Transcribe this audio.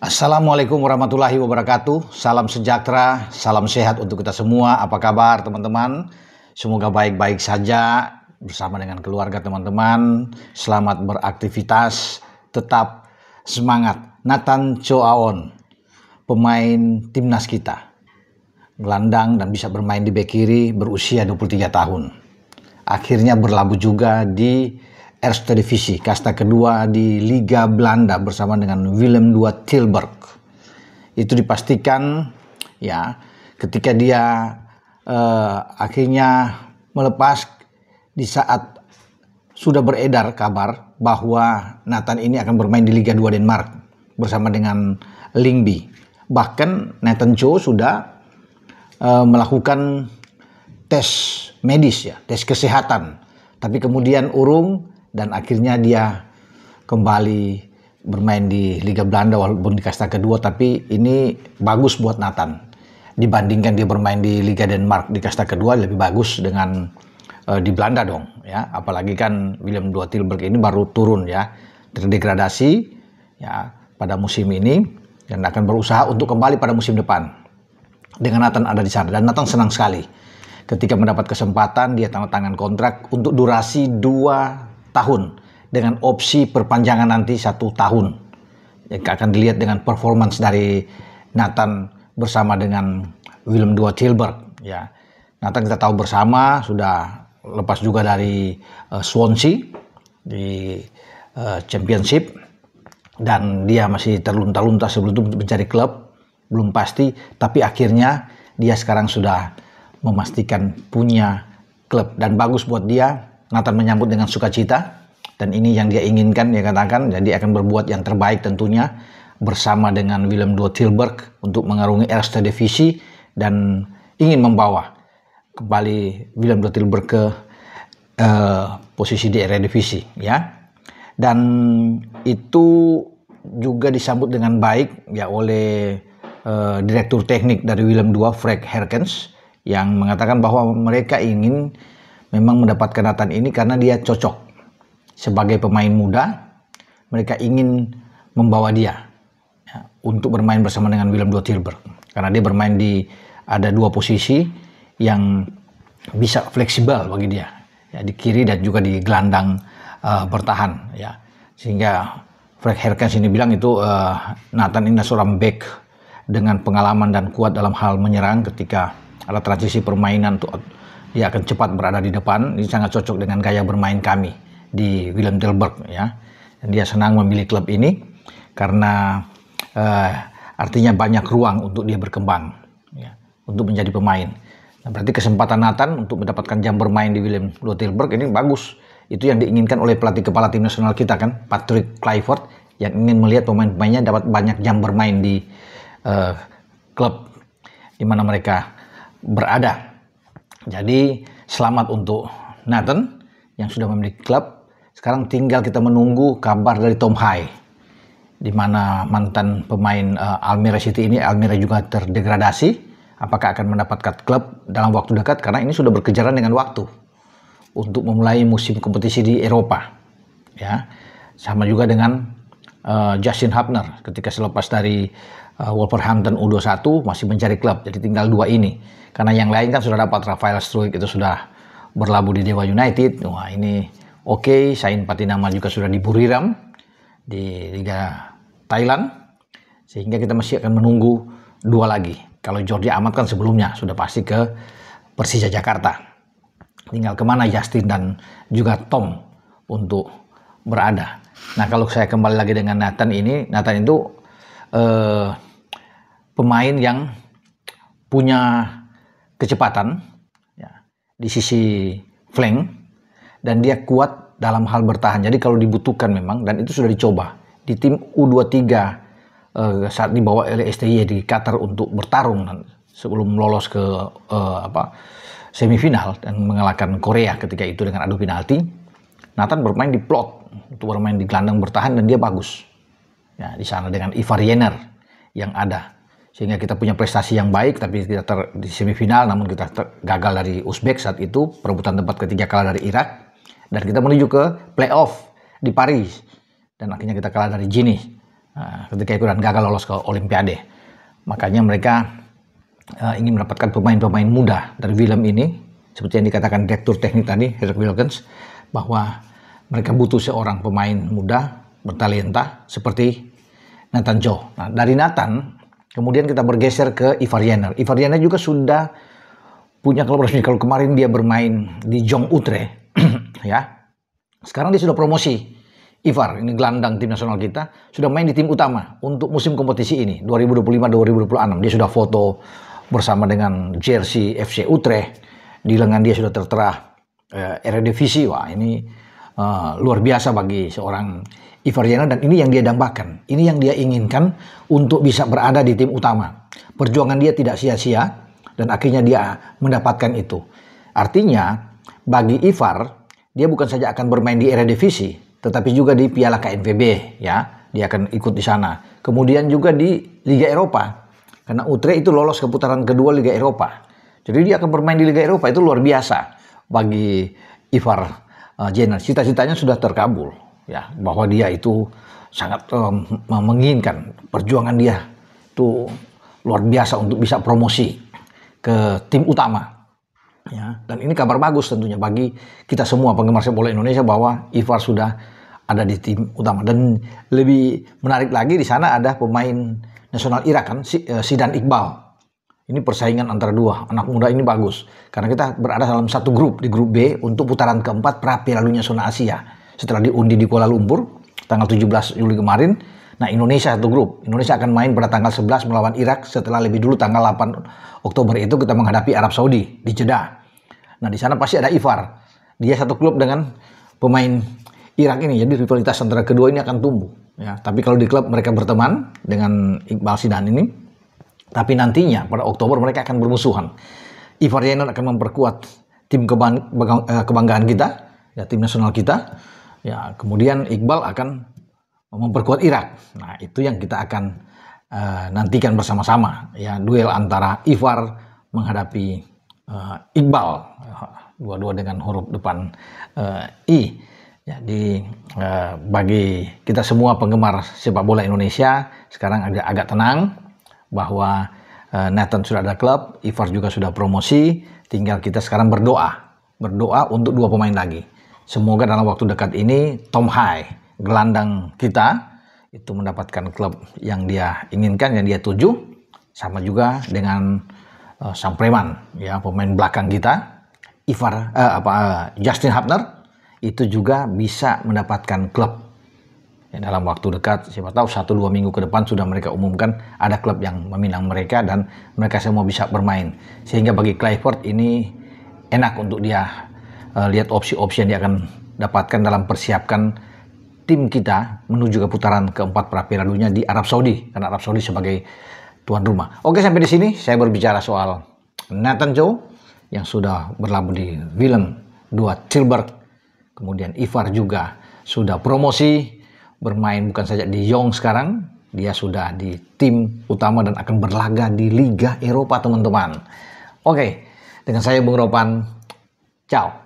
Assalamualaikum warahmatullahi wabarakatuh. Salam sejahtera, salam sehat untuk kita semua. Apa kabar teman-teman? Semoga baik-baik saja bersama dengan keluarga teman-teman. Selamat beraktivitas, tetap semangat. Nathan Choaon, pemain timnas kita, gelandang dan bisa bermain di bek kiri, berusia 23 tahun. Akhirnya berlabuh juga di Eerste Divisie, kasta kedua di Liga Belanda bersama dengan Willem II Tilburg. Itu dipastikan ya ketika dia akhirnya melepas di saat sudah beredar kabar bahwa Nathan ini akan bermain di Liga 2 Denmark bersama dengan Lyngby. Bahkan Nathan Cho sudah melakukan tes medis ya, tes kesehatan. Tapi kemudian urung dan akhirnya dia kembali bermain di Liga Belanda walaupun di kasta kedua, tapi ini bagus buat Nathan. Dibandingkan dia bermain di Liga Denmark di kasta kedua, lebih bagus dengan di Belanda dong ya. Apalagi kan Willem II Tilburg ini baru turun ya, terdegradasi ya pada musim ini dan akan berusaha untuk kembali pada musim depan. Dengan Nathan ada di sana dan Nathan senang sekali ketika mendapat kesempatan dia tanda tangan kontrak untuk durasi 2 tahun dengan opsi perpanjangan nanti 1 tahun. Akan dilihat dengan performance dari Nathan bersama dengan Willem II Tilburg ya. Nathan kita tahu bersama sudah lepas juga dari Swansea di Championship dan dia masih terlunta-lunta sebelum itu mencari klub, belum pasti, tapi akhirnya dia sekarang sudah memastikan punya klub dan bagus buat dia. Nathan menyambut dengan sukacita dan ini yang dia inginkan, dia katakan, jadi akan berbuat yang terbaik tentunya bersama dengan Willem II Tilburg untuk mengarungi Eerste Divisie dan ingin membawa kembali Willem II Tilburg ke posisi di Eredivisie ya. Dan itu juga disambut dengan baik ya oleh direktur teknik dari Willem II, Frank Herkens, yang mengatakan bahwa mereka ingin memang mendapatkan Nathan ini karena dia cocok sebagai pemain muda. Mereka ingin membawa dia ya, untuk bermain bersama dengan Willem II Tilburg karena dia bermain di ada 2 posisi yang bisa fleksibel bagi dia ya, di kiri dan juga di gelandang bertahan ya. Sehingga Frank Herkens ini bilang itu Nathan ini seorang back dengan pengalaman dan kuat dalam hal menyerang. Ketika ada transisi permainan tuh dia akan cepat berada di depan. Ini sangat cocok dengan gaya bermain kami di Willem Tilburg ya. Dan dia senang memilih klub ini karena artinya banyak ruang untuk dia berkembang ya, untuk menjadi pemain. Nah, berarti kesempatan Nathan untuk mendapatkan jam bermain di Willem II Tilburg ini bagus. Itu yang diinginkan oleh pelatih kepala tim nasional kita kan, Patrick Kluivert, yang ingin melihat pemain-pemainnya dapat banyak jam bermain di klub di mana mereka berada. Jadi selamat untuk Nathan yang sudah memiliki klub. Sekarang tinggal kita menunggu kabar dari Tom Hai, di mana mantan pemain Almere City ini, Almere juga terdegradasi. Apakah akan mendapatkan klub dalam waktu dekat? Karena ini sudah berkejaran dengan waktu untuk memulai musim kompetisi di Eropa. Ya, sama juga dengan Justin Hubner ketika selepas dari Wolverhampton U21 masih mencari klub. Jadi tinggal 2 ini. Karena yang lain kan sudah dapat, Rafael Struijk itu sudah berlabuh di Dewa United. Wah ini oke. Sain Patinama juga sudah di Buriram di Liga Thailand. Sehingga kita masih akan menunggu 2 lagi. Kalau Jordi Amat kan sebelumnya sudah pasti ke Persija Jakarta. Tinggal kemana Justin dan juga Tom untuk berada. Nah kalau saya kembali lagi dengan Nathan ini, Nathan itu pemain yang punya kecepatan ya, di sisi flank dan dia kuat dalam hal bertahan. Jadi kalau dibutuhkan memang, dan itu sudah dicoba di tim U23 saat dibawa oleh STY di Qatar untuk bertarung sebelum lolos ke semifinal dan mengalahkan Korea ketika itu dengan adu penalti. Nathan bermain di plot untuk bermain di gelandang bertahan dan dia bagus ya di sana dengan Ivar Jenner yang ada. Sehingga kita punya prestasi yang baik, tapi kita di semifinal, namun kita gagal dari Uzbek saat itu, perebutan tempat ketiga kalah dari Irak, dan kita menuju ke playoff di Paris, dan akhirnya kita kalah dari Gini ketika itu dan gagal lolos ke Olimpiade. Makanya mereka ingin mendapatkan pemain-pemain muda dari Willem ini, seperti yang dikatakan Direktur Teknik tadi, Henrik Wilkens, bahwa mereka butuh seorang pemain muda bertalenta seperti Nathan Joe. Nah, dari Nathan kemudian kita bergeser ke Ivar Jenner. Ivar Jenner juga sudah punya klub resmi. Kalau kemarin dia bermain di Jong Utrecht, ya. Sekarang dia sudah promosi. Ivar, ini gelandang tim nasional kita, sudah main di tim utama untuk musim kompetisi ini, 2025-2026. Dia sudah foto bersama dengan jersey FC Utrecht. Di lengan dia sudah tertera Eredivisie. Wah, ini luar biasa bagi seorang Ivar Jenner, dan ini yang dia dambakan. Ini yang dia inginkan untuk bisa berada di tim utama. Perjuangan dia tidak sia-sia dan akhirnya dia mendapatkan itu. Artinya, bagi Ivar, dia bukan saja akan bermain di Eredivisie, tetapi juga di Piala KNVB, ya, dia akan ikut di sana. Kemudian juga di Liga Eropa, karena Utrecht itu lolos ke putaran kedua Liga Eropa. Jadi dia akan bermain di Liga Eropa, itu luar biasa bagi Ivar Jenner. Cita-citanya sudah terkabul, ya, bahwa dia itu sangat menginginkan, perjuangan dia itu luar biasa untuk bisa promosi ke tim utama. Ya, dan ini kabar bagus tentunya bagi kita semua penggemar sepak bola Indonesia bahwa Ivar sudah ada di tim utama. Dan lebih menarik lagi, di sana ada pemain nasional Irak kan, Zidan Iqbal. Ini persaingan antara dua anak muda ini bagus karena kita berada dalam satu grup, di grup B untuk putaran keempat pra Piala Dunia Zona Asia. Setelah diundi di Kuala Lumpur tanggal 17 Juli kemarin, nah Indonesia satu grup. Indonesia akan main pada tanggal 11 melawan Irak, setelah lebih dulu tanggal 8 Oktober itu kita menghadapi Arab Saudi di Jeddah. Nah, di sana pasti ada Ivar. Dia satu klub dengan pemain Irak ini, jadi rivalitas antara kedua ini akan tumbuh. Ya, tapi kalau di klub mereka berteman dengan Iqbal Zidan ini, tapi nantinya pada Oktober mereka akan bermusuhan. Ivar Jenner akan memperkuat tim kebanggaan kita, ya, tim nasional kita. Ya, kemudian Iqbal akan memperkuat Irak. Nah, itu yang kita akan nantikan bersama-sama, ya, duel antara Ivar menghadapi Iqbal, dua-dua dengan huruf depan I. Jadi bagi kita semua penggemar sepak bola Indonesia sekarang agak tenang bahwa Nathan sudah ada klub, Ivar juga sudah promosi, tinggal kita sekarang berdoa untuk dua pemain lagi. Semoga dalam waktu dekat ini Tom Hai, gelandang kita, itu mendapatkan klub yang dia inginkan, yang dia tuju, sama juga dengan Sam Preman, ya, pemain belakang kita, Justin Hubner, itu juga bisa mendapatkan klub. Ya, dalam waktu dekat, siapa tahu 1-2 minggu ke depan sudah mereka umumkan ada klub yang meminang mereka dan mereka semua bisa bermain. Sehingga bagi Kluivert ini enak untuk dia lihat opsi-opsi yang dia akan dapatkan dalam persiapkan tim kita menuju ke putaran keempat pra Piala Dunia di Arab Saudi, karena Arab Saudi sebagai tuan rumah. Oke, sampai di sini saya berbicara soal Nathan Joe yang sudah berlabuh di Willem II Tilburg. Kemudian Ivar juga sudah promosi, bermain bukan saja di Jong sekarang, dia sudah di tim utama dan akan berlaga di Liga Eropa, teman-teman. Oke, dengan saya Bung Ropan, ciao.